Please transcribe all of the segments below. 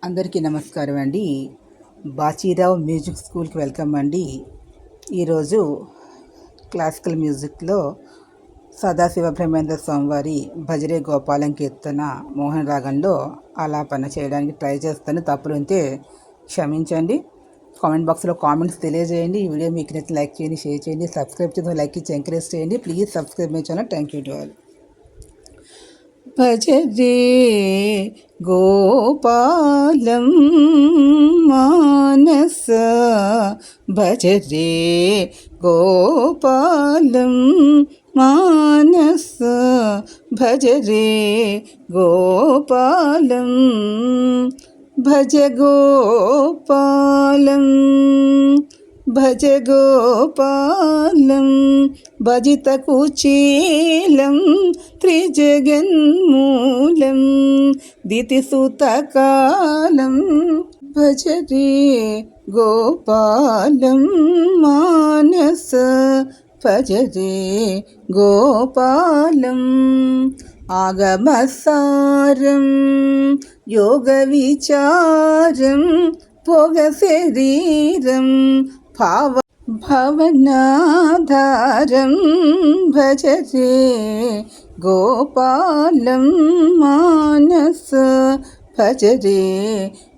అందరికీ నమస్కారం అండి. బాచీరావు మ్యూజిక్ స్కూల్కి వెల్కమ్ అండి. ఈరోజు క్లాసికల్ మ్యూజిక్లో సదాశివ బ్రహ్మేంద్ర స్వామి వారి భజరే గోపాలం కీర్తన మోహన్ రాగంలో ఆలాపన చేయడానికి ట్రై చేస్తాను. తప్పులు ఉంటే క్షమించండి. కామెంట్ బాక్స్లో కామెంట్స్ తెలియజేయండి. ఈ వీడియో మీకు నచ్చితే లైక్ చేయండి, షేర్ చేయండి, సబ్స్క్రైబ్ చేసి లైక్ ఇచ్చి ఎంకరేజ్ చేయండి. Please subscribe my channel. Thank you to all. భజరే గోపాలం మానస భజరే గోపాలం మానస భజరే గోపాలం భజ గోపాలం భజ గోపాలం భజిత కుచీలం త్రిజగన్మూలం దితిసుతకాలం భజరే గోపాలం మానస భజరే గోపాలం ఆగమసారం యోగ విచారం భోగ శరీరం భవనాధారం భజరే గోపాలం మానస భజరే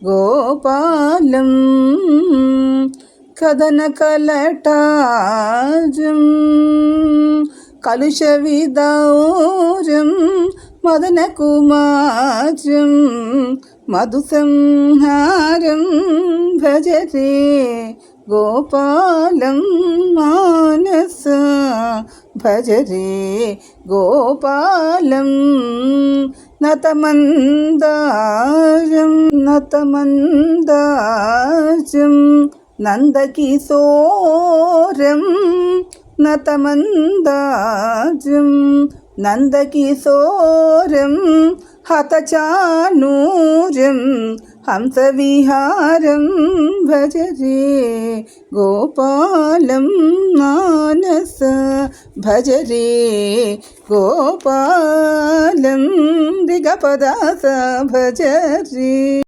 గోపాలం కదన కలటారం కలుష విదౌరం మదన కుమారం మధు సంహారం భజరే గోపాలం మానస భజరే గోపాలం నతమందారం నతమందారం నందకిశోరం నతమందారం నందకిశోరం హతచానూరం హంసవిహారం భజరే గోపాలం మానస భజరే గోపాలం దిగపదాస భజరే.